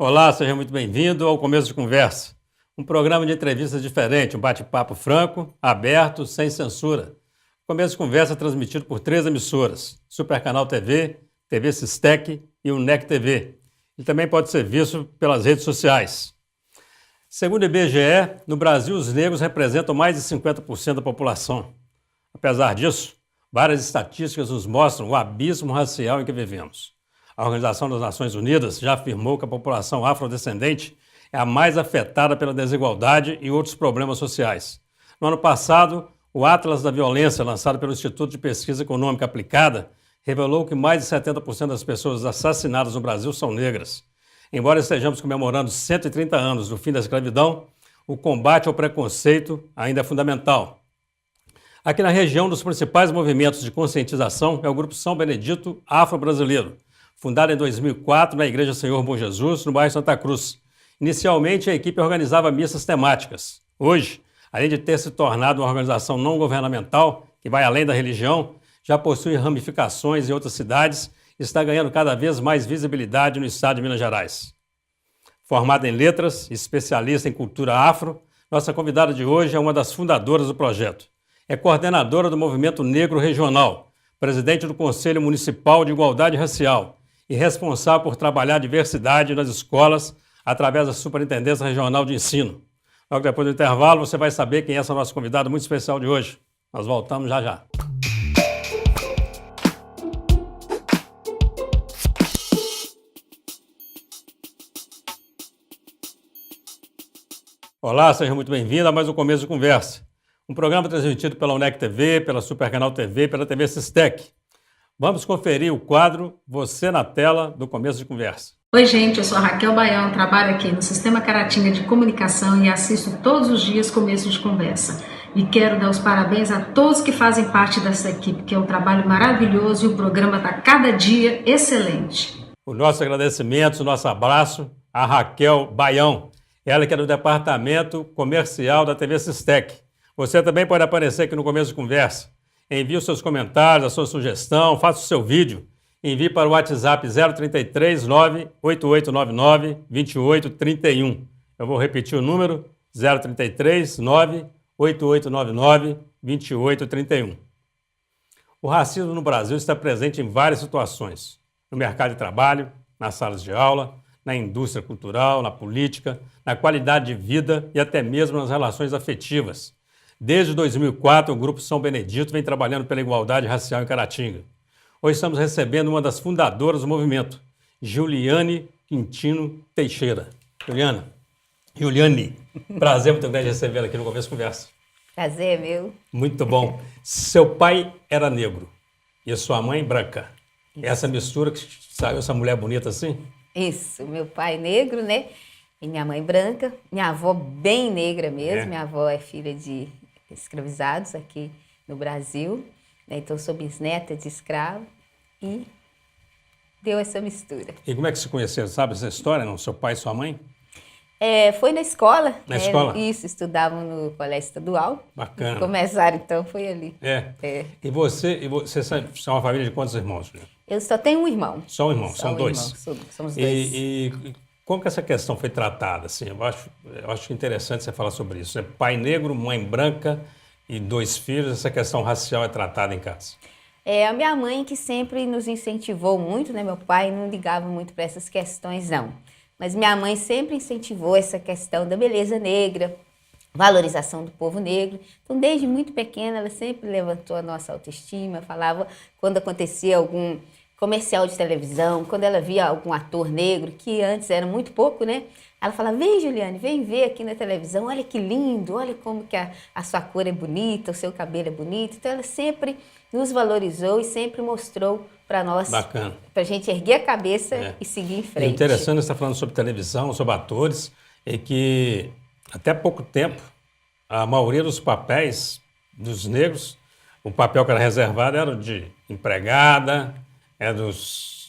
Olá, seja muito bem-vindo ao Começo de Conversa, um programa de entrevistas diferente, um bate-papo franco, aberto, sem censura. Começo de Conversa é transmitido por 3 emissoras, Supercanal TV, TV Sistec e o NEC TV. Ele também pode ser visto pelas redes sociais. Segundo o IBGE, no Brasil os negros representam mais de 50% da população. Apesar disso, várias estatísticas nos mostram o abismo racial em que vivemos. A Organização das Nações Unidas já afirmou que a população afrodescendente é a mais afetada pela desigualdade e outros problemas sociais. No ano passado, o Atlas da Violência, lançado pelo Instituto de Pesquisa Econômica Aplicada, revelou que mais de 70% das pessoas assassinadas no Brasil são negras. Embora estejamos comemorando 130 anos do fim da escravidão, o combate ao preconceito ainda é fundamental. Aqui na região, um dos principais movimentos de conscientização é o Grupo São Benedito Afro-Brasileiro, fundado em 2004 na Igreja Senhor Bom Jesus, no bairro Santa Cruz. Inicialmente, a equipe organizava missas temáticas. Hoje, além de ter se tornado uma organização não governamental, que vai além da religião, já possui ramificações em outras cidades e está ganhando cada vez mais visibilidade no estado de Minas Gerais. Formada em letras e especialista em cultura afro, nossa convidada de hoje é uma das fundadoras do projeto. É coordenadora do Movimento Negro Regional, presidente do Conselho Municipal de Igualdade Racial e responsável por trabalhar a diversidade nas escolas através da Superintendência Regional de Ensino. Logo depois do intervalo, você vai saber quem é essa nossa convidada muito especial de hoje. Nós voltamos já já. Olá, seja muito bem-vindo a mais um Começo de Conversa. Um programa transmitido pela UNEC TV, pela Supercanal TV e pela TV Sistec. Vamos conferir o quadro Você na Tela do Começo de Conversa. Oi, gente, eu sou a Raquel Baião, trabalho aqui no Sistema Caratinga de Comunicação e assisto todos os dias Começo de Conversa. E quero dar os parabéns a todos que fazem parte dessa equipe, que é um trabalho maravilhoso e o programa está cada dia excelente. O nosso agradecimento, o nosso abraço a Raquel Baião, ela que é do Departamento Comercial da TV Sistec. Você também pode aparecer aqui no Começo de Conversa. Envie os seus comentários, a sua sugestão, faça o seu vídeo. Envie para o WhatsApp 033 98899 2831. Eu vou repetir o número 033 98899 2831. O racismo no Brasil está presente em várias situações. No mercado de trabalho, nas salas de aula, na indústria cultural, na política, na qualidade de vida e até mesmo nas relações afetivas. Desde 2004, o Grupo São Benedito vem trabalhando pela igualdade racial em Caratinga. Hoje estamos recebendo uma das fundadoras do movimento, Juliane Quintino Teixeira. Juliane, prazer muito grande recebê-la aqui no Começo de Conversa. Prazer, meu. Muito bom. Seu pai era negro e sua mãe branca. Isso. Essa mistura que saiu essa mulher bonita assim? Isso, meu pai negro, né? E minha mãe branca. Minha avó bem negra mesmo. Minha avó é filha de escravizados aqui no Brasil, né? Então sou bisneta de escravo e deu essa mistura. E como é que se conheceram? Sabe essa história, não? Seu pai e sua mãe? Foi na escola. Na escola? Isso, estudavam no colégio estadual. Bacana. Começaram, então, foi ali. E você são uma família de quantos irmãos, Juliane? Eu só tenho um irmão. Só um irmão, são dois? Somos dois. E como que essa questão foi tratada? Assim, eu acho interessante você falar sobre isso. Pai negro, mãe branca e 2 filhos, essa questão racial é tratada em casa? A minha mãe que sempre nos incentivou muito, né? Meu pai não ligava muito para essas questões, não. Mas minha mãe sempre incentivou essa questão da beleza negra, valorização do povo negro. Então, desde muito pequena, ela sempre levantou a nossa autoestima, falava quando acontecia algum comercial de televisão, quando ela via algum ator negro, que antes era muito pouco, né? Ela falava, vem Juliane, vem ver aqui na televisão, olha que lindo, olha como que a sua cor é bonita, o seu cabelo é bonito. Então ela sempre nos valorizou e sempre mostrou para nós, para a gente erguer a cabeça e seguir em frente. É interessante você estar falando sobre televisão, sobre atores, é que até pouco tempo a maioria dos papéis dos negros, o papel que era reservado era de empregada,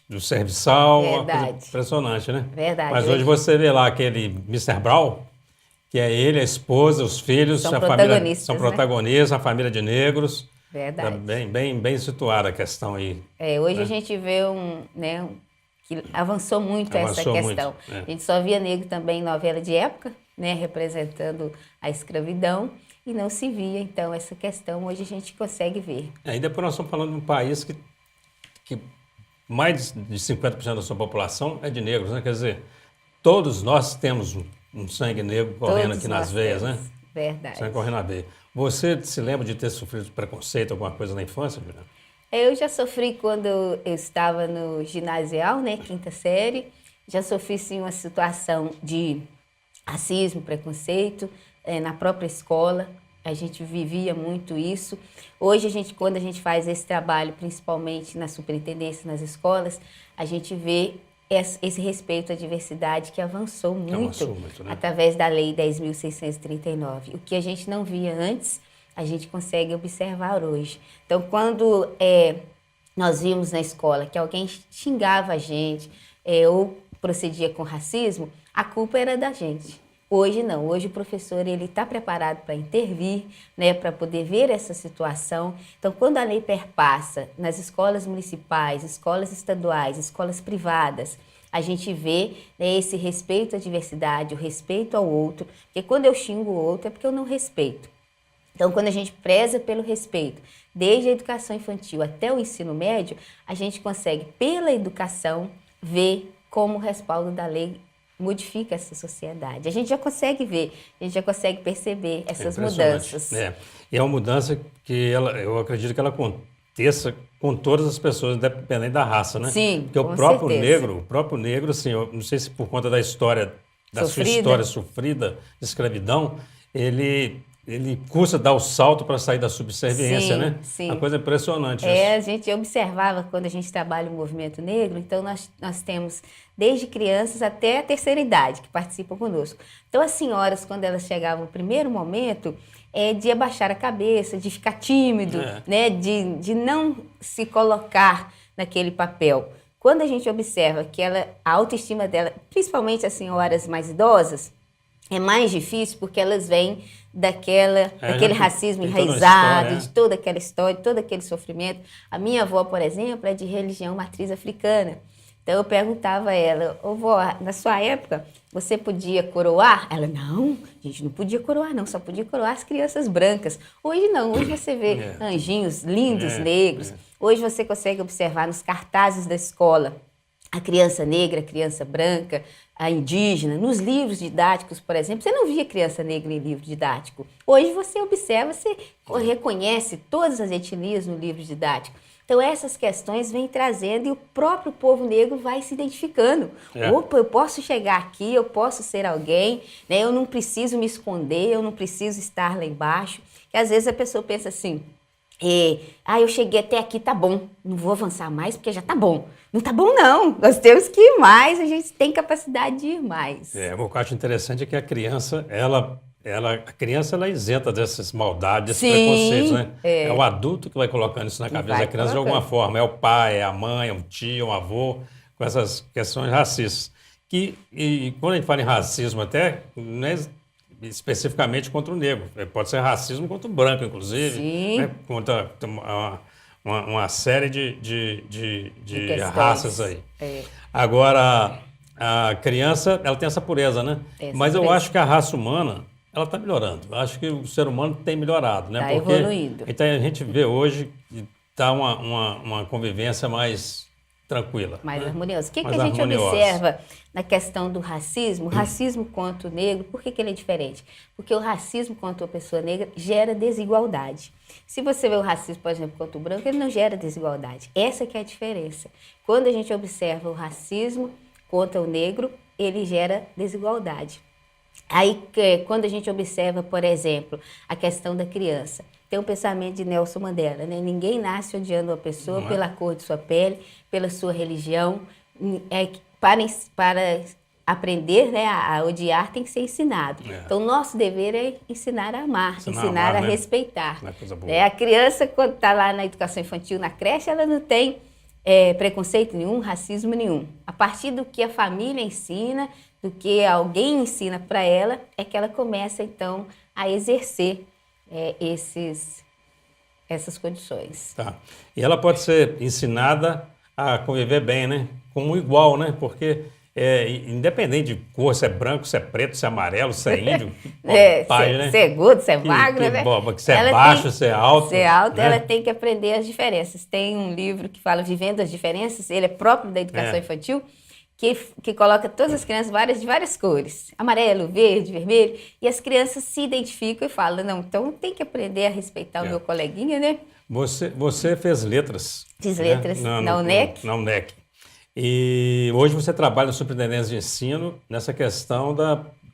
do serviçal, uma coisa impressionante, né? Verdade. Mas hoje você vê lá aquele Mr. Brown, que é ele, a esposa, os filhos, são a família, são protagonistas, a família de negros. Verdade. Tá bem situada a questão aí. Hoje a gente vê que avançou muito essa questão. A gente só via negro também em novela de época, né, representando a escravidão, e não se via, então, essa questão. Hoje a gente consegue ver. E depois nós estamos falando de um país que mais de 50% da sua população é de negros, né? Quer dizer, todos nós temos um sangue negro correndo Todos aqui nas nós veias, temos. né? Verdade. Sangue correndo na veia. Você se lembra de ter sofrido preconceito, alguma coisa na infância, Juliana? Eu já sofri quando eu estava no ginasial, né, 5ª série. Já sofri, sim, uma situação de racismo, preconceito, na própria escola. A gente vivia muito isso. Hoje, quando a gente faz esse trabalho, principalmente na superintendência, nas escolas, a gente vê esse respeito à diversidade que avançou muito, né? Através da Lei 10.639. O que a gente não via antes, a gente consegue observar hoje. Então, quando nós vimos na escola que alguém xingava a gente ou procedia com racismo, a culpa era da gente. Hoje não, hoje o professor está preparado para intervir, né, para poder ver essa situação. Então, quando a lei perpassa nas escolas municipais, escolas estaduais, escolas privadas, a gente vê, né, esse respeito à diversidade, o respeito ao outro, porque quando eu xingo o outro é porque eu não respeito. Então, quando a gente preza pelo respeito, desde a educação infantil até o ensino médio, a gente consegue, pela educação, ver como o respaldo da lei modifica essa sociedade. A gente já consegue ver, a gente já consegue perceber essas mudanças. E é uma mudança que eu acredito que ela aconteça com todas as pessoas, independente da raça, né? Sim, porque o próprio negro, assim, eu não sei se por conta da sua história sofrida de escravidão, ele custa dar o salto para sair da subserviência, né? Sim. Uma coisa impressionante isso. A gente observava quando a gente trabalha o movimento negro, então nós temos desde crianças até a terceira idade que participam conosco. Então as senhoras, quando elas chegavam no primeiro momento, de abaixar a cabeça, de ficar tímido, né? De não se colocar naquele papel. Quando a gente observa que a autoestima dela, principalmente as senhoras mais idosas, é mais difícil porque elas vêm daquele racismo enraizado, de toda aquela história, de todo aquele sofrimento. A minha avó, por exemplo, é de religião matriz africana. Então eu perguntava a ela, vó, na sua época você podia coroar? Ela, não, a gente não podia coroar não, só podia coroar as crianças brancas. Hoje não, hoje você vê anjinhos lindos negros. Hoje você consegue observar nos cartazes da escola a criança negra, a criança branca, a indígena. Nos livros didáticos, por exemplo, você não via criança negra em livro didático. Hoje você observa, você reconhece todas as etnias no livro didático. Então essas questões vêm trazendo e o próprio povo negro vai se identificando. Opa, eu posso chegar aqui, eu posso ser alguém, né? Eu não preciso me esconder, eu não preciso estar lá embaixo. E às vezes a pessoa pensa assim, eu cheguei até aqui, tá bom, não vou avançar mais porque já tá bom. Não tá bom não, nós temos que ir mais, a gente tem capacidade de ir mais. O que eu acho interessante é que a criança, ela é isenta dessas maldades, desses preconceitos, né? É o adulto que vai colocando isso na cabeça da criança de alguma forma. É o pai, é a mãe, é um tio, um avô, com essas questões racistas. E quando a gente fala em racismo até, não é especificamente contra o negro, pode ser racismo contra o branco, inclusive, né? Contra uma série de raças aí. Agora, a criança, ela tem essa pureza, né? Mas eu acho que a raça humana, ela está melhorando. Eu acho que o ser humano tem melhorado, né? Está evoluindo. Então, a gente vê hoje que está uma convivência mais tranquila. Mais harmoniosa. O que a gente observa na questão do racismo? O racismo contra o negro, por que ele é diferente? Porque o racismo contra a pessoa negra gera desigualdade. Se você vê o racismo, por exemplo, contra o branco, ele não gera desigualdade. Essa que é a diferença. Quando a gente observa o racismo contra o negro, ele gera desigualdade. Aí, quando a gente observa, por exemplo, a questão da criança, tem um pensamento de Nelson Mandela, né? Ninguém nasce odiando uma pessoa pela cor de sua pele, pela sua religião. Para aprender, né, a odiar, tem que ser ensinado. Então, nosso dever é ensinar a amar, ensinar a respeitar. Coisa boa. A criança, quando está lá na educação infantil, na creche, ela não tem preconceito nenhum, racismo nenhum. A partir do que a família ensina, do que alguém ensina para ela, é que ela começa, então, a exercer essas condições. Tá. E ela pode ser ensinada a conviver bem, né? como igual, né? Porque independente de cor, se é branco, se é preto, se é amarelo, se é índio, se é gordo, se é magro, né? Se é baixo, se é alto. Se é alto, né? ela tem que aprender as diferenças. Tem um livro que fala Vivendo as Diferenças, ele é próprio da educação infantil, que coloca todas as crianças de várias cores, amarelo, verde, vermelho, e as crianças se identificam e falam, não, então tem que aprender a respeitar o meu coleguinha, né? Você fez letras. Fiz letras na UNEC. Na UNEC. E hoje você trabalha na Superintendência de Ensino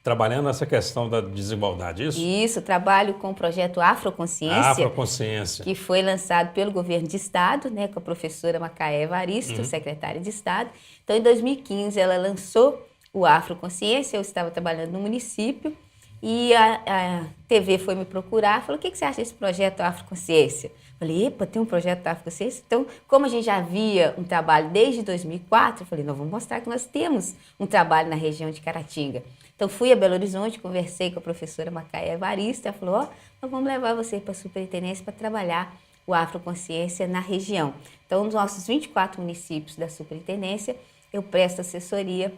trabalhando nessa questão da desigualdade, isso? Isso, trabalho com o projeto Afroconsciência, que foi lançado pelo governo de estado, né, com a professora Macaé Evaristo, secretária de estado. Então, em 2015, ela lançou o Afroconsciência, eu estava trabalhando no município, e a TV foi me procurar, falou, o que você acha desse projeto Afroconsciência? Falei, epa, tem um projeto da Afroconsciência? Então, como a gente já havia um trabalho desde 2004, eu falei, nós vamos mostrar que nós temos um trabalho na região de Caratinga. Então, fui a Belo Horizonte, conversei com a professora Macaé Evaristo, ela falou, nós vamos levar você para a superintendência para trabalhar o Afroconsciência na região. Então, nos nossos 24 municípios da superintendência, eu presto assessoria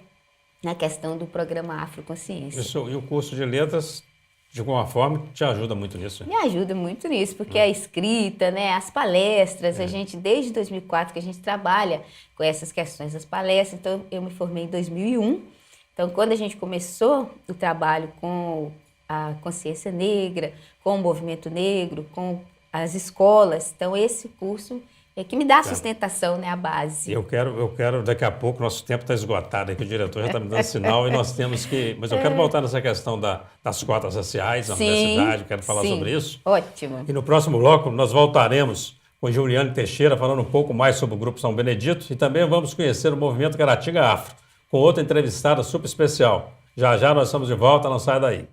na questão do programa Afroconsciência. Isso, e o curso de letras, de alguma forma, te ajuda muito nisso? Me ajuda muito nisso, porque a escrita, né, as palestras, a gente, desde 2004 que a gente trabalha com essas questões das palestras, então eu me formei em 2001, então quando a gente começou o trabalho com a consciência negra, com o movimento negro, com as escolas, então esse curso é que me dá sustentação, né, a base. Eu quero, daqui a pouco, nosso tempo está esgotado, aqui o diretor já está me dando sinal e nós temos que... Mas eu quero voltar nessa questão das cotas raciais na universidade, quero falar sobre isso. Ótimo. E no próximo bloco nós voltaremos com Juliane Teixeira falando um pouco mais sobre o Grupo São Benedito e também vamos conhecer o movimento Caratinga Afro, com outra entrevistada super especial. Já já nós estamos de volta, não sai daí.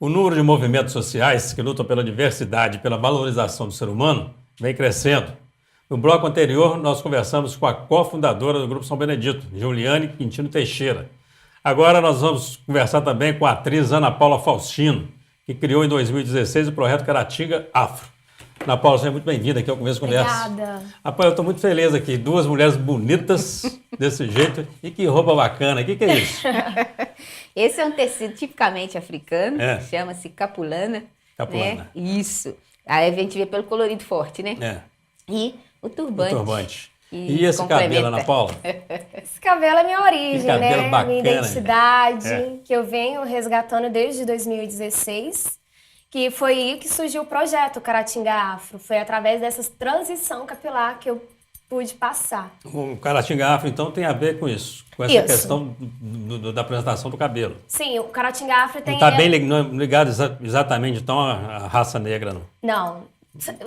O número de movimentos sociais que lutam pela diversidade e pela valorização do ser humano vem crescendo. No bloco anterior, nós conversamos com a cofundadora do Grupo São Benedito, Juliane Quintino Teixeira. Agora nós vamos conversar também com a atriz Ana Paula Faustino, que criou em 2016 o projeto Caratinga Afro. Ana Paula, seja muito bem-vinda aqui ao Começo de Conversa. Obrigada. Rapaz, eu estou muito feliz aqui. Duas mulheres bonitas desse jeito. E que roupa bacana. O que é isso? Esse é um tecido tipicamente africano, chama-se capulana. Capulana. Né? Isso. Aí a gente vê pelo colorido forte, né? E o turbante. O turbante. E esse cabelo, Ana Paula? Esse cabelo é minha origem, né? Bacana, minha identidade, que eu venho resgatando desde 2016. Que foi aí que surgiu o projeto Caratinga Afro. Foi através dessa transição capilar que eu pude passar. O Caratinga Afro, então, tem a ver com isso, com essa questão da apresentação do cabelo. Sim, o Caratinga Afro tem... Não está bem ligado exatamente, então, à raça negra, não? Não.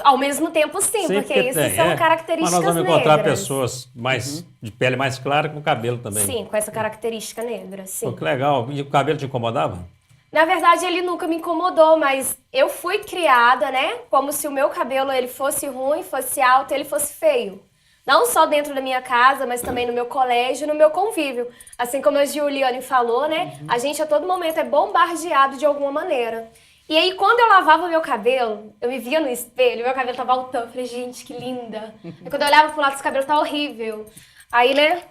Ao mesmo tempo, sim, porque isso são características negras. Mas nós vamos encontrar pessoas de pele mais clara com cabelo também. Sim, com essa característica negra, sim. Pô, que legal. E o cabelo te incomodava? Na verdade, ele nunca me incomodou, mas eu fui criada, né? Como se o meu cabelo ele fosse ruim, fosse alto, ele fosse feio. Não só dentro da minha casa, mas também no meu colégio, no meu convívio. Assim como a Juliane falou, né? A gente a todo momento é bombardeado de alguma maneira. E aí, quando eu lavava o meu cabelo, eu me via no espelho, meu cabelo tava altão. Eu falei, gente, que linda. E quando eu olhava pro lado, esse cabelo tá horrível. Aí, né?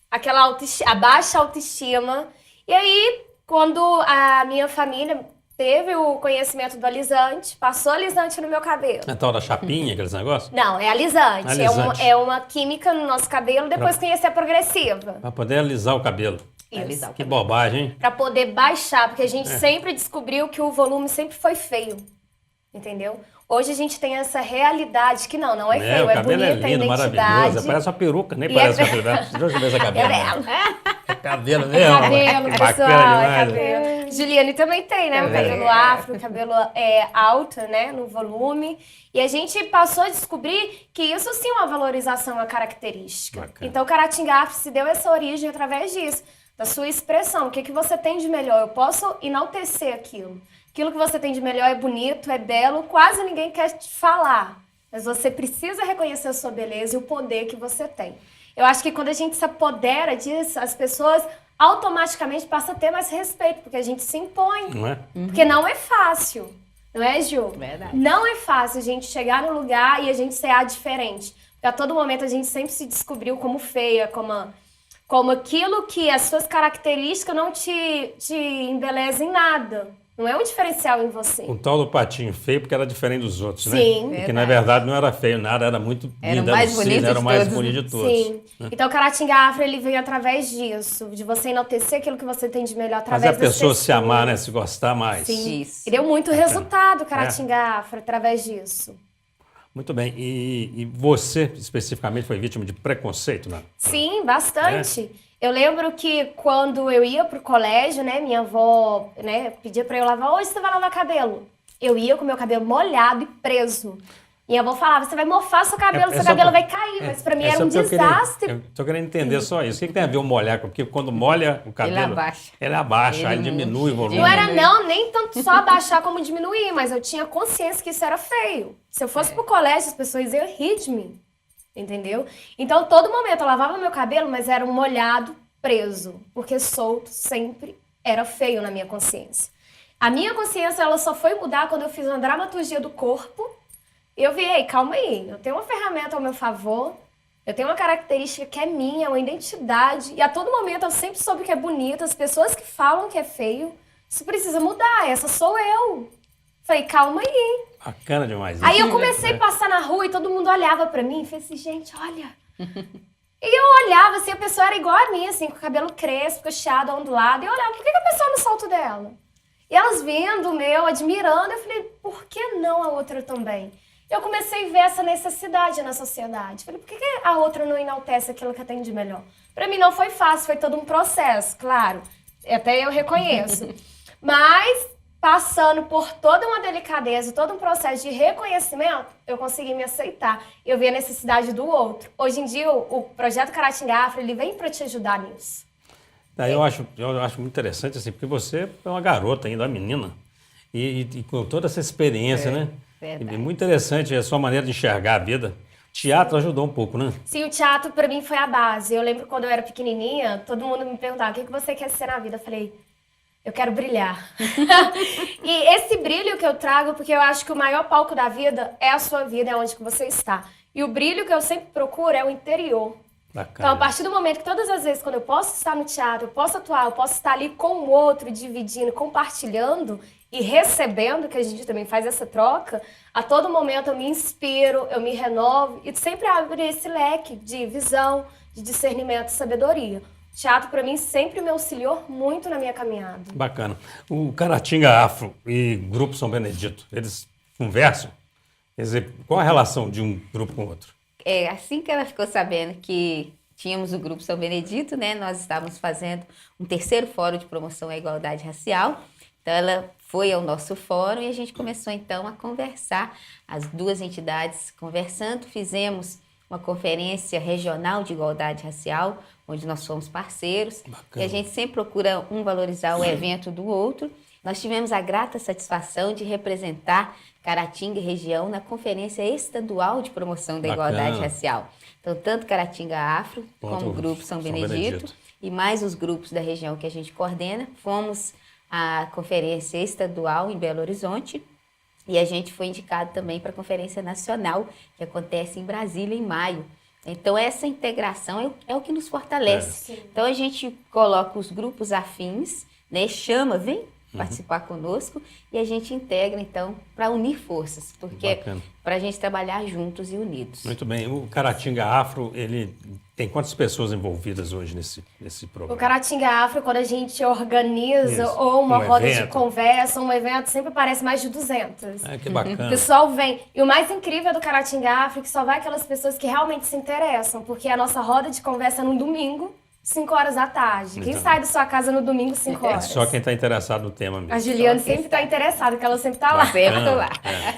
Aquela a baixa autoestima. E aí... Quando a minha família teve o conhecimento do alisante, passou alisante no meu cabelo. É tal da chapinha, aqueles negócios? Não, é alisante. É uma química no nosso cabelo, depois conhecer a progressiva. Para poder alisar o cabelo. Isso. Que bobagem, hein? Para poder baixar, porque a gente sempre descobriu que o volume sempre foi feio. Entendeu? Hoje a gente tem essa realidade que não é feio, o cabelo bonita, é lindo, maravilhoso. Parece uma peruca, nem parece uma peruca. Deixa eu ver essa cabelo. Cabelo mesmo. Cabelo, pessoal, é cabelo. Juliane também tem, né? O cabelo afro, o cabelo alto, né? No volume. E a gente passou a descobrir que isso sim é uma valorização, uma característica. Bacana. Então o Caratinga Afro se deu essa origem através disso. Da sua expressão. O que você tem de melhor? Eu posso enaltecer aquilo. Aquilo que você tem de melhor é bonito, é belo, quase ninguém quer te falar. Mas você precisa reconhecer a sua beleza e o poder que você tem. Eu acho que quando a gente se apodera disso, as pessoas automaticamente passa a ter mais respeito, porque a gente se impõe. Não é? Porque não é fácil, não é, Ju? Verdade. Não é fácil a gente chegar no lugar e a gente ser a diferente. Porque a todo momento a gente sempre se descobriu como feia, como aquilo que as suas características não te embelezam em nada. Não é um diferencial em você. O tal do patinho feio porque era diferente dos outros, né? Sim. Porque na verdade não era feio nada, era muito Era o lindo, mais bonito era o de mais todos, bonito de todos. Sim. Né? Então o Caratinga Afro, ele vem através disso, de você enaltecer aquilo que você tem de melhor através Fazer a das pessoa se pessoas. amar, né? Se gostar mais. Sim. Isso. E deu muito resultado o Caratinga Afro através disso. Muito bem. E você, especificamente, foi vítima de preconceito, né? Sim, bastante. Eu lembro que quando eu ia pro colégio, né, minha avó, né, pedia pra eu lavar, hoje você vai lavar cabelo. Eu ia com meu cabelo molhado e preso. Minha avó falava, você vai mofar seu cabelo, seu cabelo vai cair. Mas pra mim era um desastre. Eu tô querendo entender só isso. O que tem a ver o molhar? Porque quando molha o cabelo... Ele abaixa. Ele diminui o volume. Não era nem tanto só abaixar como diminuir, mas eu tinha consciência que isso era feio. Se eu fosse pro colégio, as pessoas iam rir de mim. Entendeu? Então, todo momento eu lavava meu cabelo, mas era um molhado preso. Porque solto sempre era feio na minha consciência. A minha consciência, ela só foi mudar quando eu fiz uma dramaturgia do corpo. E eu vi, ei, calma aí, eu tenho uma ferramenta ao meu favor, eu tenho uma característica que é minha, uma identidade. E a todo momento eu sempre soube que é bonita. As pessoas que falam que é feio, isso precisa mudar, essa sou eu. Falei, calma aí. Bacana demais. Aí eu comecei a passar na rua e todo mundo olhava pra mim e fez assim, gente, olha. E eu olhava assim, a pessoa era igual a mim, assim, com o cabelo crespo, cacheado, ondulado. E eu olhava, por que a pessoa não solta o dela? E elas vendo o meu, admirando, eu falei, por que não a outra também? Eu comecei a ver essa necessidade na sociedade. Falei, por que a outra não enaltece aquilo que tem de melhor? Pra mim não foi fácil, foi todo um processo, claro. Até eu reconheço. Mas, passando por toda uma delicadeza, todo um processo de reconhecimento, eu consegui me aceitar. Eu vi a necessidade do outro. Hoje em dia, o projeto Caratinga Afro, ele vem para te ajudar nisso. Eu acho muito interessante, assim, porque você é uma garota ainda, uma menina, e com toda essa experiência, né? Verdade. E muito interessante a sua maneira de enxergar a vida. Teatro ajudou um pouco, né? Sim, o teatro para mim foi a base. Eu lembro quando eu era pequenininha, todo mundo me perguntava, o que você quer ser na vida? Eu falei, eu quero brilhar. E esse brilho que eu trago, porque eu acho que o maior palco da vida é a sua vida, é onde que você está. E o brilho que eu sempre procuro é o interior. Bacana. Então, a partir do momento que todas as vezes, quando eu posso estar no teatro, eu posso atuar, eu posso estar ali com o outro, dividindo, compartilhando e recebendo, que a gente também faz essa troca, a todo momento eu me inspiro, eu me renovo e sempre abro esse leque de visão, de discernimento e sabedoria. O teatro, para mim, sempre me auxiliou muito na minha caminhada. Bacana. O Caratinga Afro e Grupo São Benedito, eles conversam? Quer dizer, qual a relação de um grupo com o outro? Assim que ela ficou sabendo que tínhamos o Grupo São Benedito, né, nós estávamos fazendo um terceiro fórum de promoção à igualdade racial. Então, ela foi ao nosso fórum e a gente começou, então, a conversar, as duas entidades conversando. Fizemos uma conferência regional de igualdade racial, onde nós fomos parceiros. Bacana. E a gente sempre procura valorizar o evento do outro. Nós tivemos a grata satisfação de representar Caratinga e região na Conferência Estadual de Promoção da Bacana. Igualdade Racial. Então, tanto Caratinga Afro, como o Grupo São Benedito, e mais os grupos da região que a gente coordena, fomos à Conferência Estadual em Belo Horizonte e a gente foi indicado também para a Conferência Nacional, que acontece em Brasília em maio. Então, essa integração é o que nos fortalece. Então, a gente coloca os grupos afins, né, chama, vem participar conosco e a gente integra, então, para unir forças, porque para a gente trabalhar juntos e unidos. Muito bem. O Caratinga Afro, ele tem quantas pessoas envolvidas hoje nesse programa? O Caratinga Afro, quando a gente organiza ou uma roda de conversa, um evento, sempre aparece mais de 200. Que bacana. O pessoal vem. E o mais incrível do Caratinga Afro é que só vai aquelas pessoas que realmente se interessam, porque a nossa roda de conversa é no domingo, 5 horas da tarde. Quem sai da sua casa no domingo, 5 horas? É só quem está interessado no tema mesmo. A Juliane sempre está interessada, porque ela sempre está lá. Sempre tô lá.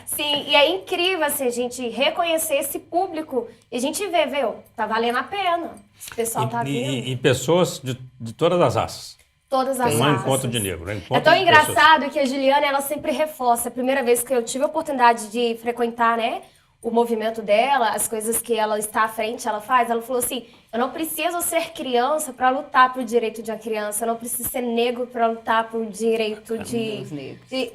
Sim, e é incrível assim, a gente reconhecer esse público e a gente vê, viu, tá valendo a pena. Esse pessoal tá vindo. E pessoas de todas as raças. Todas as Não é raças. encontro de negro, é encontro É tão de engraçado que a Juliana, ela sempre reforça. A primeira vez que eu tive a oportunidade de frequentar, né, o movimento dela, as coisas que ela está à frente, ela faz, ela falou assim, eu não preciso ser criança para lutar pro direito de uma criança, eu não preciso ser negro para lutar pro direito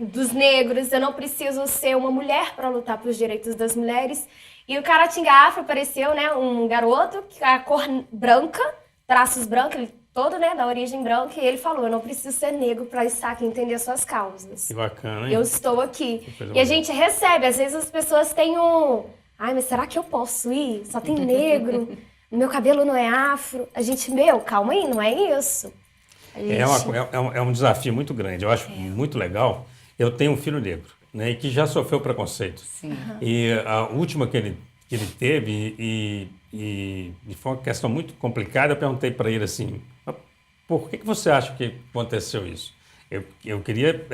dos negros, eu não preciso ser uma mulher para lutar pros direitos das mulheres. E o Caratinga Afro apareceu, né, um garoto, que a cor branca, traços brancos, ele todo, né, da origem branca, e ele falou, eu não preciso ser negro para estar aqui e entender suas causas. Que bacana, hein? Eu estou aqui. E a gente recebe, às vezes as pessoas têm ai, mas será que eu posso ir? Só tem negro, meu cabelo não é afro. A gente, calma aí, não é isso. É um desafio muito grande, eu acho muito legal. Eu tenho um filho negro, né, e que já sofreu preconceito. Sim. E a última que ele teve, e foi uma questão muito complicada, eu perguntei para ele assim, por que você acha que aconteceu isso? Eu queria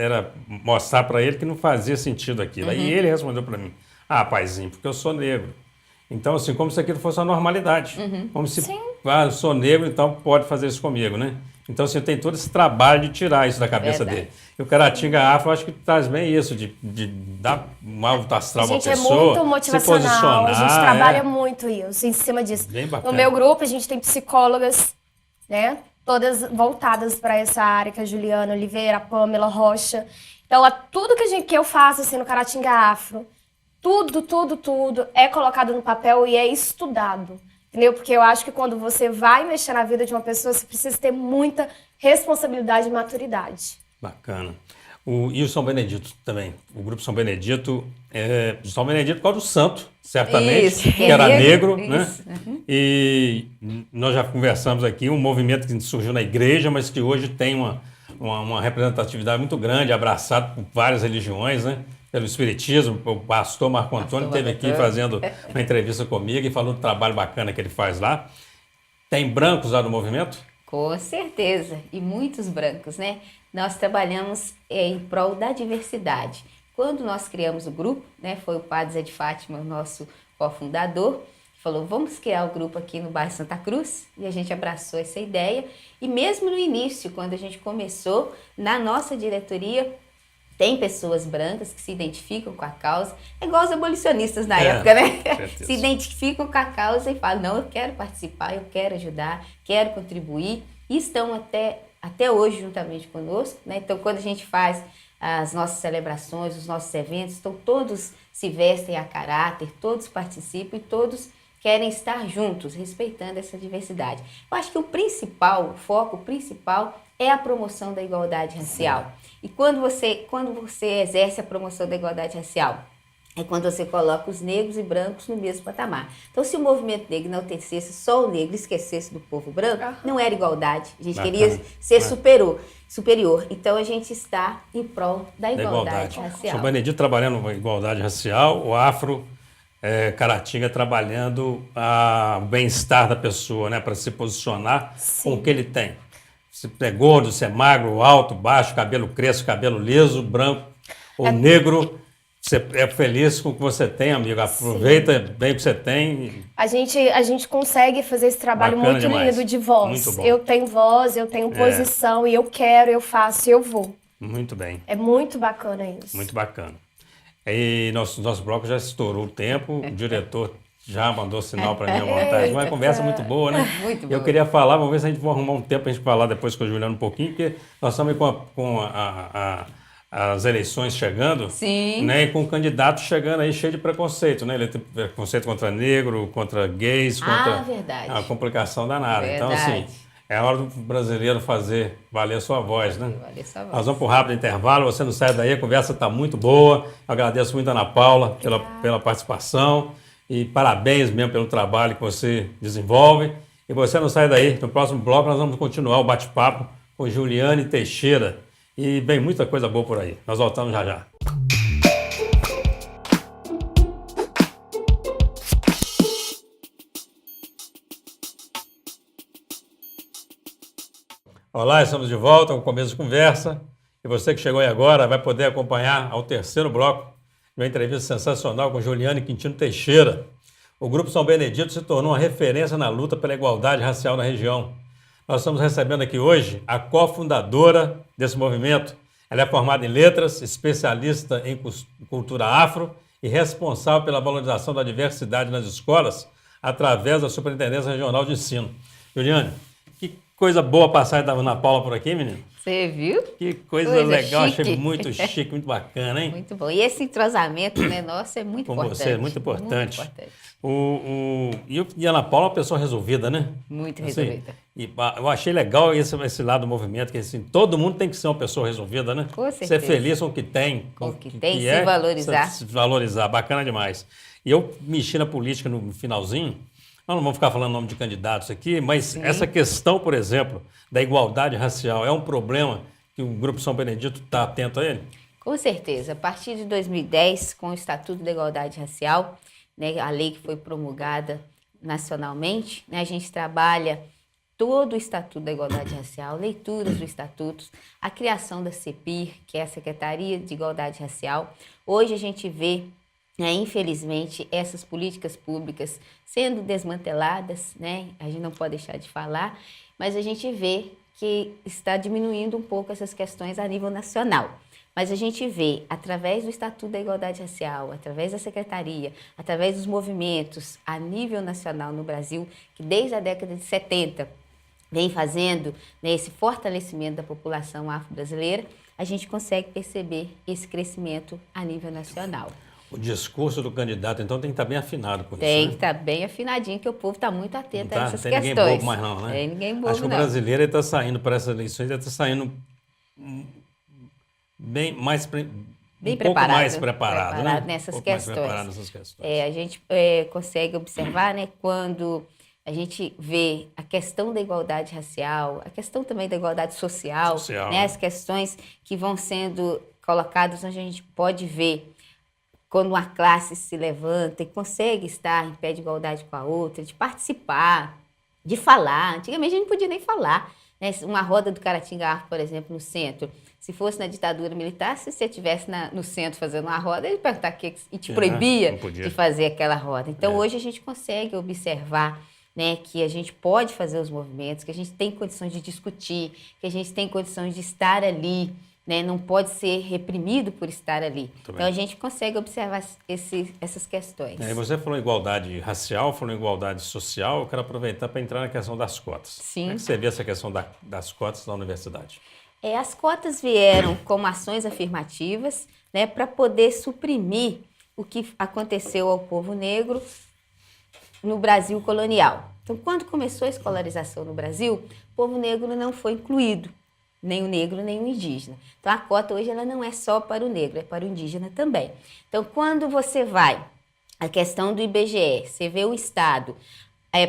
mostrar para ele que não fazia sentido aquilo. Aí ele respondeu para mim, paizinho, porque eu sou negro. Então, assim, como se aquilo fosse uma normalidade. Como se, eu sou negro, então pode fazer isso comigo, né? Então, assim, tem todo esse trabalho de tirar isso da cabeça dele. E o Caratinga Afro, eu acho que traz bem isso, de dar um alto astral para a pessoa, é muito motivacional, se posicionar. A gente trabalha muito isso, em cima disso. Bem bacana. No meu grupo, a gente tem psicólogas, né? Todas voltadas para essa área, que é a Juliana Oliveira, a Pamela Rocha. Então, tudo que eu faço assim, no Caratinga Afro, tudo é colocado no papel e é estudado. Entendeu? Porque eu acho que quando você vai mexer na vida de uma pessoa, você precisa ter muita responsabilidade e maturidade. Bacana. E o São Benedito também. O grupo São Benedito, São Benedito por causa do santo, certamente, isso, que era negro, isso. né? E nós já conversamos aqui, um movimento que surgiu na igreja, mas que hoje tem uma representatividade muito grande, abraçado por várias religiões, né? Pelo Espiritismo. O pastor Marco Antônio esteve aqui fazendo uma entrevista comigo e falou do trabalho bacana que ele faz lá. Tem brancos lá no movimento? Com certeza, e muitos brancos, né? Nós trabalhamos em prol da diversidade. Quando nós criamos o grupo, né, foi o padre Zé de Fátima, o nosso cofundador, que falou, vamos criar o grupo aqui no bairro Santa Cruz, e a gente abraçou essa ideia. E mesmo no início, quando a gente começou, na nossa diretoria, tem pessoas brancas que se identificam com a causa, é igual os abolicionistas na época, né? Se identificam com a causa e falam, não, eu quero participar, eu quero ajudar, quero contribuir, e estão até hoje juntamente conosco, né? Então, quando a gente faz as nossas celebrações, os nossos eventos, então todos se vestem a caráter, todos participam e todos querem estar juntos, respeitando essa diversidade. Eu acho que o foco principal é a promoção da igualdade racial. E quando você exerce a promoção da igualdade racial, é quando você coloca os negros e brancos no mesmo patamar. Então, se o movimento negro enaltecesse só o negro e esquecesse do povo branco, não era igualdade. A gente queria ser superior. Então, a gente está em prol da igualdade racial. São Benedito trabalhando com a igualdade racial, o Afro Caratinga trabalhando o bem-estar da pessoa, né, para se posicionar com o que ele tem. Se é gordo, se é magro, alto, baixo, cabelo crespo, cabelo liso, branco ou negro, você é feliz com o que você tem, amigo. Aproveita bem o que você tem. A gente consegue fazer esse trabalho Bacana muito demais. lindo de voz. Muito bom. Eu tenho voz, eu tenho posição, e eu quero, eu faço, eu vou. Muito bem. É muito bacana isso. Muito bacana. E nosso bloco já estourou o tempo, o diretor já mandou sinal para mim à vontade. Uma conversa muito boa, né? Muito boa. Eu queria falar, vamos ver se a gente vai arrumar um tempo para a gente falar depois com a Juliana um pouquinho, porque nós estamos com as eleições chegando, Sim. Né? E com o candidato chegando aí cheio de preconceito, né? Ele tem preconceito contra negro, contra gays, contra verdade. a complicação danada. Verdade. Então, assim, é hora do brasileiro fazer valer a sua voz, né? Valer sua voz. Nós vamos para um rápido intervalo, você não sai daí, a conversa está muito boa. Eu agradeço muito a Ana Paula pela participação e parabéns mesmo pelo trabalho que você desenvolve. E você não sai daí, no próximo bloco nós vamos continuar o bate-papo com Juliane Teixeira. E vem muita coisa boa por aí. Nós voltamos já já. Olá, estamos de volta com o começo de conversa. E você que chegou aí agora vai poder acompanhar ao terceiro bloco de uma entrevista sensacional com Juliane Quintino Teixeira. O Grupo São Benedito se tornou uma referência na luta pela igualdade racial na região. Nós estamos recebendo aqui hoje a cofundadora desse movimento. Ela é formada em letras, especialista em cultura afro e responsável pela valorização da diversidade nas escolas através da Superintendência Regional de Ensino. Juliane, que coisa boa passar da Ana Paula por aqui, menino. Você viu? Que coisa legal, chique. Achei muito chique, muito bacana, hein? Muito bom. E esse entrosamento, né, nosso, é muito importante. Com você, é muito importante. Muito importante. E a Ana Paula é uma pessoa resolvida, né? Muito resolvida. E eu achei legal esse lado do movimento, que assim, todo mundo tem que ser uma pessoa resolvida, né? Com certeza. Ser feliz com o que tem. Com o que tem, se valorizar. Se valorizar, bacana demais. E eu mexi na política no finalzinho, nós não vamos ficar falando nome de candidatos aqui, mas sim, essa questão, por exemplo, da igualdade racial é um problema que o Grupo São Benedito está atento a ele? Com certeza. A partir de 2010, com o Estatuto da Igualdade Racial, né, a lei que foi promulgada nacionalmente, né, a gente trabalha todo o Estatuto da Igualdade Racial, leituras do Estatuto, a criação da CEPIR, que é a Secretaria de Igualdade Racial. Hoje a gente vê, né, infelizmente, essas políticas públicas sendo desmanteladas, né? A gente não pode deixar de falar, mas a gente vê que está diminuindo um pouco essas questões a nível nacional. Mas a gente vê, através do Estatuto da Igualdade Racial, através da Secretaria, através dos movimentos a nível nacional no Brasil, que desde a década de 70 vem fazendo, né, esse fortalecimento da população afro-brasileira, a gente consegue perceber esse crescimento a nível nacional. O discurso do candidato, então, tem que estar bem afinado com isso. Tem que estar bem afinadinho, que o povo está muito atento a essas questões. Não tem ninguém bobo mais não, né? Tem ninguém bobo, acho que o brasileiro está saindo para essas eleições, ele está saindo bem pouco mais preparado, né? nessas pouco questões. Mais preparado nessas questões. A gente consegue observar, né, quando a gente vê a questão da igualdade racial, a questão também da igualdade social, né, as questões que vão sendo colocadas, onde a gente pode ver quando uma classe se levanta e consegue estar em pé de igualdade com a outra, de participar, de falar. Antigamente a gente não podia nem falar, né? Uma roda do Caratinga Afro, por exemplo, no centro. Se fosse na ditadura militar, se você estivesse no centro fazendo uma roda, ele perguntar e te proibia de fazer aquela roda. Então, hoje a gente consegue observar, né, que a gente pode fazer os movimentos, que a gente tem condições de discutir, que a gente tem condições de estar ali, né, não pode ser reprimido por estar ali. Então, a gente consegue observar essas questões. Você falou em igualdade racial, falou em igualdade social. Eu quero aproveitar para entrar na questão das cotas. Sim. Como é que você vê essa questão das cotas na universidade? As cotas vieram como ações afirmativas, né, para poder suprimir o que aconteceu ao povo negro no Brasil colonial. Então, quando começou a escolarização no Brasil, o povo negro não foi incluído. Nem o negro, nem o indígena. Então, a cota hoje ela não é só para o negro, é para o indígena também. Então, quando você vai, a questão do IBGE, você vê o Estado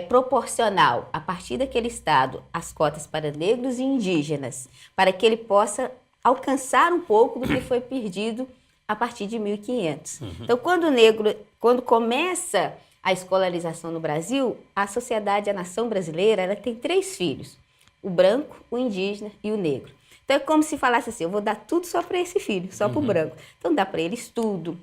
proporcional, a partir daquele Estado, as cotas para negros e indígenas, para que ele possa alcançar um pouco do que foi perdido a partir de 1500. Então, quando começa a escolarização no Brasil, a sociedade, a nação brasileira, ela tem 3 filhos. O branco, o indígena e o negro. Então é como se falasse assim, eu vou dar tudo só para esse filho, só para o branco. Então dá para ele estudo,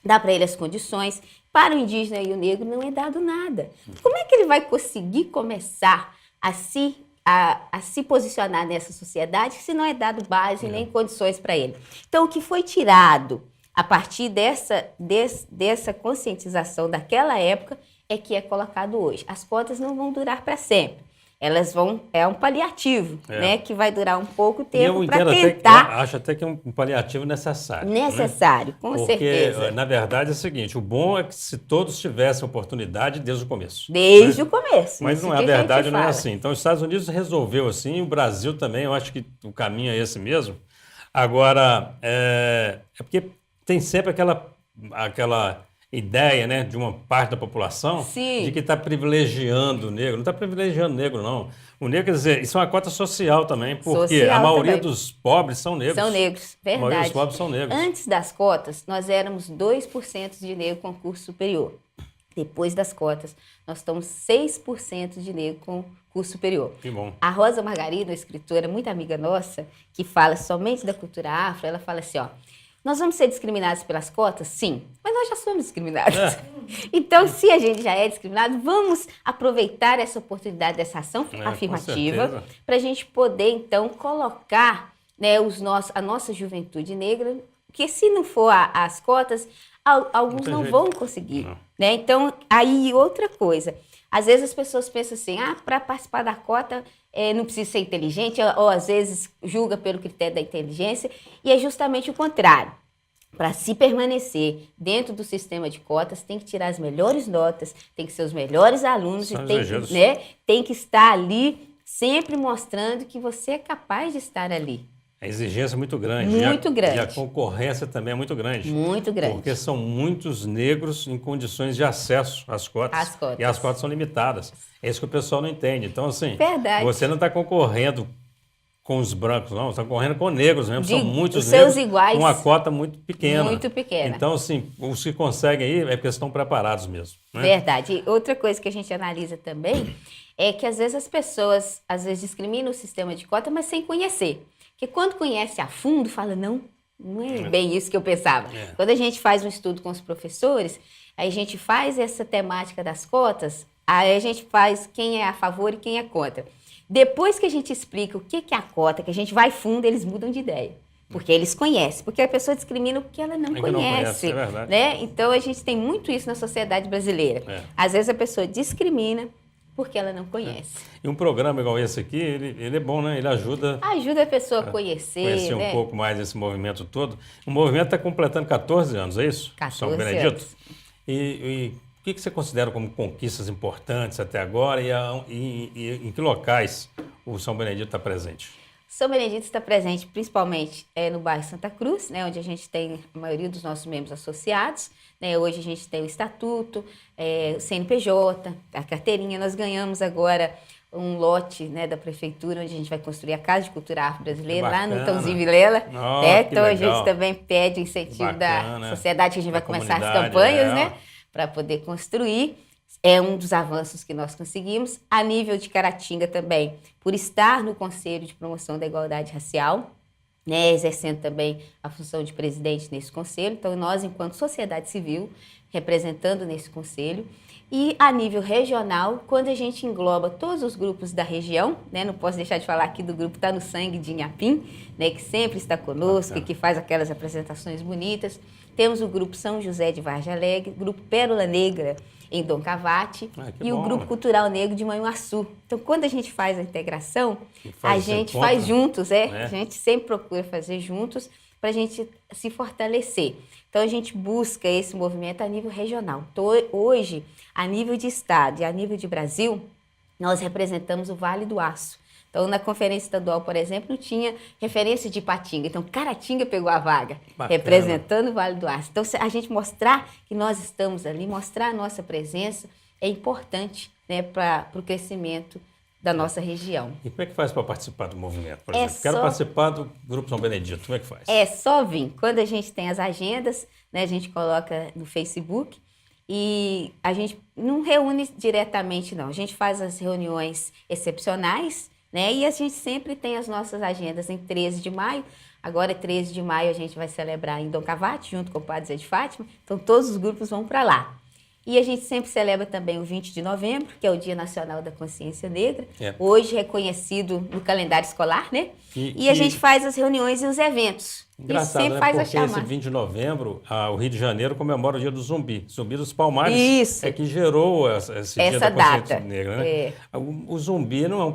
dá para ele as condições. Para o indígena e o negro não é dado nada. Como é que ele vai conseguir começar a se posicionar nessa sociedade se não é dado base nem condições para ele? Então o que foi tirado a partir dessa conscientização daquela época é que é colocado hoje. As cotas não vão durar para sempre. Elas é um paliativo, né, que vai durar um pouco tempo para tentar... Acho até que é um paliativo necessário. Necessário, né? Com certeza. Porque, na verdade, é o seguinte, o bom é que se todos tivessem oportunidade desde o começo. Desde o começo. Mas não é verdade, não é assim. Então, os Estados Unidos resolveu assim, o Brasil também, eu acho que o caminho é esse mesmo. Agora, é porque tem sempre aquela ideia, né, de uma parte da população de que está privilegiando o negro. Não está privilegiando o negro, não. O negro, quer dizer, isso é uma cota social também, porque a maioria dos pobres são negros. São negros, verdade. A maioria dos pobres são negros. Antes das cotas, nós éramos 2% de negro com curso superior. Depois das cotas, nós estamos 6% de negro com curso superior. Que bom. A Rosa Margarida, uma escritora muito amiga nossa, que fala somente da cultura afro, ela fala assim, ó, nós vamos ser discriminados pelas cotas? Sim, mas nós já somos discriminados. Então, se a gente já é discriminado, vamos aproveitar essa oportunidade dessa ação afirmativa para a gente poder, então, colocar, né, a nossa juventude negra, que se não for as cotas, alguns não vão conseguir. Né? Então, aí outra coisa. Às vezes as pessoas pensam assim, para participar da cota não precisa ser inteligente, ou às vezes julga pelo critério da inteligência, e é justamente o contrário. Para se permanecer dentro do sistema de cotas, tem que tirar as melhores notas, tem que ser os melhores alunos e tem que estar ali sempre mostrando que você é capaz de estar ali. A exigência é muito grande. Muito grande. E a concorrência também é muito grande. Muito grande. Porque são muitos negros em condições de acesso às cotas. E as cotas são limitadas. É isso que o pessoal não entende. Então, assim, você não está concorrendo com os brancos, não. Você está concorrendo com negros mesmo. São muitos negros iguais, com uma cota muito pequena. Muito pequena. Então, assim, os que conseguem aí é porque estão preparados mesmo. Né? Verdade. E outra coisa que a gente analisa também é que, às vezes, as pessoas discriminam o sistema de cota, mas sem conhecer. Porque quando conhece a fundo, fala, não é bem isso que eu pensava. Quando a gente faz um estudo com os professores, aí a gente faz essa temática das cotas, aí a gente faz quem é a favor e quem é contra. Depois que a gente explica o que é a cota, que a gente vai fundo, eles mudam de ideia. Porque eles conhecem. Porque a pessoa discrimina porque ela não conhece. É verdade. Né? Então, a gente tem muito isso na sociedade brasileira. Às vezes a pessoa discrimina porque ela não conhece. E um programa igual esse aqui, ele é bom, né? Ele ajuda a pessoa a conhecer um pouco mais esse movimento todo. O movimento está completando 14 anos, é isso? 14 São Benedito. anos. E o que você considera como conquistas importantes até agora e em que locais o São Benedito está presente? São Benedito está presente principalmente no bairro Santa Cruz, né, onde a gente tem a maioria dos nossos membros associados. Né, hoje a gente tem o Estatuto, o CNPJ, a carteirinha. Nós ganhamos agora um lote, né, da prefeitura, onde a gente vai construir a Casa de Cultura Afro-Brasileira, lá no Tãozinho Vilela. Então a gente também pede o incentivo da sociedade, que a gente vai começar as campanhas, né, para poder construir. É um dos avanços que nós conseguimos. A nível de Caratinga também, por estar no Conselho de Promoção da Igualdade Racial, né, exercendo também a função de presidente nesse conselho. Então, nós, enquanto sociedade civil, representando nesse conselho. E a nível regional, quando a gente engloba todos os grupos da região, né, não posso deixar de falar aqui do grupo Tá no Sangue de Inhapim, né, que sempre está conosco e que faz aquelas apresentações bonitas. Temos o grupo São José de Vargem Alegre, o grupo Pérola Negra em Dom Cavate e o Grupo Cultural Negro de Manhuaçu. Então, quando a gente faz a integração, a gente faz juntos, A gente sempre procura fazer juntos para a gente se fortalecer. Então, a gente busca esse movimento a nível regional. Então, hoje, a nível de Estado e a nível de Brasil, nós representamos o Vale do Aço. Então, na conferência estadual, por exemplo, não tinha referência de Ipatinga. Então, Caratinga pegou a vaga, representando o Vale do Aço. Então, a gente mostrar que nós estamos ali, mostrar a nossa presença, é importante, né, para o crescimento da nossa região. E como é que faz para participar do movimento, por exemplo? Quero participar do Grupo São Benedito, como é que faz? É só vir. Quando a gente tem as agendas, né, a gente coloca no Facebook e a gente não reúne diretamente, não. A gente faz as reuniões excepcionais, né? E a gente sempre tem as nossas agendas em 13 de maio. Agora, 13 de maio, a gente vai celebrar em Dom Cavate, junto com o Padre Zé de Fátima. Então, todos os grupos vão para lá. E a gente sempre celebra também o 20 de novembro, que é o Dia Nacional da Consciência Negra. Hoje reconhecido no calendário escolar, né? E a gente faz as reuniões e os eventos. Engraçado, e sempre né? faz Porque a chamada. esse 20 de novembro, o Rio de Janeiro comemora o Dia do Zumbi. Zumbi dos Palmares. Isso. É que gerou esse Dia da Consciência Negra, né? O Zumbi não é uma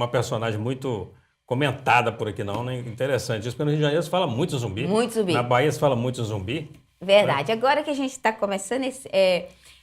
personagem muito comentada por aqui, não, né? Interessante isso, porque no Rio de Janeiro se fala muito zumbi. Muito zumbi. Na Bahia se fala muito zumbi. Verdade. Agora que a gente está começando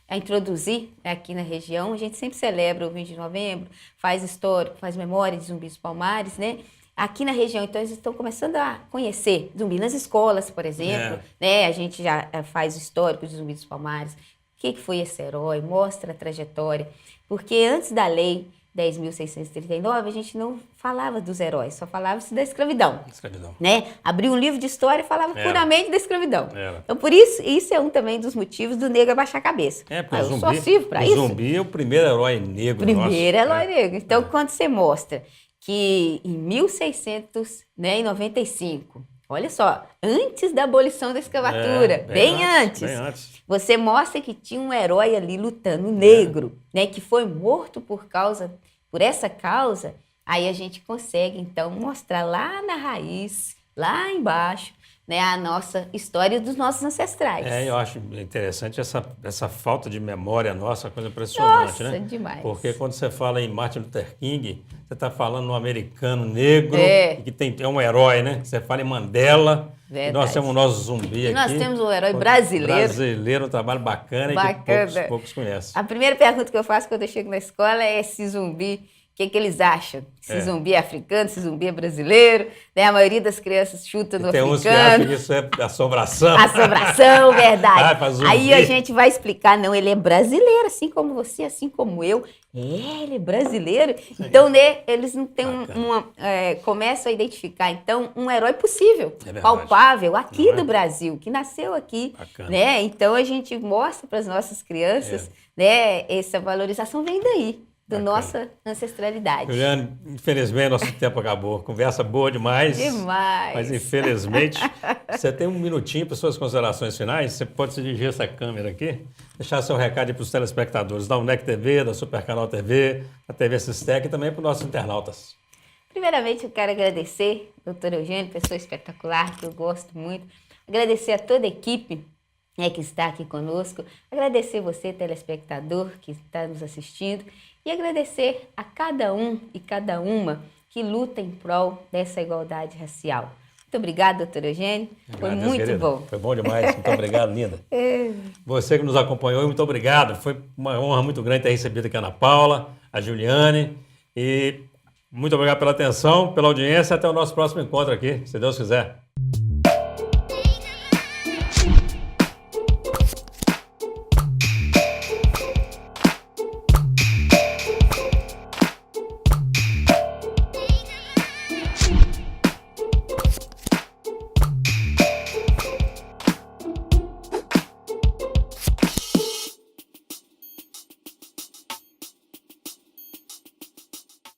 a introduzir aqui na região, a gente sempre celebra o 20 de novembro, faz histórico, faz memória de Zumbi dos Palmares, né? Aqui na região, então, eles estão começando a conhecer Zumbi nas escolas, por exemplo, né? A gente já faz o histórico de Zumbi dos Palmares, o que foi esse herói, mostra a trajetória, porque antes da lei 10.639, a gente não falava dos heróis, só falava-se da escravidão. Né? Abriu um livro de história e falava puramente da escravidão. Então, por isso é um também dos motivos do negro abaixar a cabeça. Porque eu só sirvo para isso. O Zumbi é o primeiro herói negro. Herói negro. Então, quando você mostra que em 1695, olha só, antes da abolição da escravatura, bem antes, você mostra que tinha um herói ali lutando, negro, né, que foi morto por essa causa, aí a gente consegue, então, mostrar lá na raiz, lá embaixo, né, a nossa história dos nossos ancestrais. Eu acho interessante essa falta de memória nossa, coisa impressionante, Nossa, né? demais. Porque quando você fala em Martin Luther King, você está falando num americano negro, que é um herói, né? Você fala em Mandela, e nós temos o nosso zumbi aqui. Nós temos um herói brasileiro. Brasileiro, um trabalho bacana. E que poucos conhecem. A primeira pergunta que eu faço quando eu chego na escola é esse zumbi, o que eles acham? Se zumbi é africano, se zumbi é brasileiro, né? A maioria das crianças chuta no africano. Tem uns que acham que isso é assombração. Assombração, verdade. Ah, aí a gente vai explicar, não, ele é brasileiro, assim como você, assim como eu. Ele é brasileiro. Então, né, eles não têm começam a identificar, então, um herói possível, palpável, aqui do Brasil, que nasceu aqui. Né? Então, a gente mostra para as nossas crianças, né, essa valorização vem daí. Da nossa ancestralidade. Juliane, infelizmente nosso tempo acabou. Conversa boa demais. Demais. Mas infelizmente, você tem um minutinho para suas considerações finais. Você pode se dirigir essa câmera aqui, deixar seu recado para os telespectadores da UNEC TV, da Supercanal TV, da TV Sistec e também para os nossos internautas. Primeiramente, eu quero agradecer, doutor Eugênio, pessoa espetacular, que eu gosto muito. Agradecer a toda a equipe que está aqui conosco. Agradecer você, telespectador, que está nos assistindo. E agradecer a cada um e cada uma que luta em prol dessa igualdade racial. Muito obrigada, doutor Eugênio. Foi muito querida. Bom. Foi bom demais. Muito obrigado, linda. Você que nos acompanhou, muito obrigado. Foi uma honra muito grande ter recebido aqui a Ana Paula, a Juliane. E muito obrigado pela atenção, pela audiência. Até o nosso próximo encontro aqui, se Deus quiser.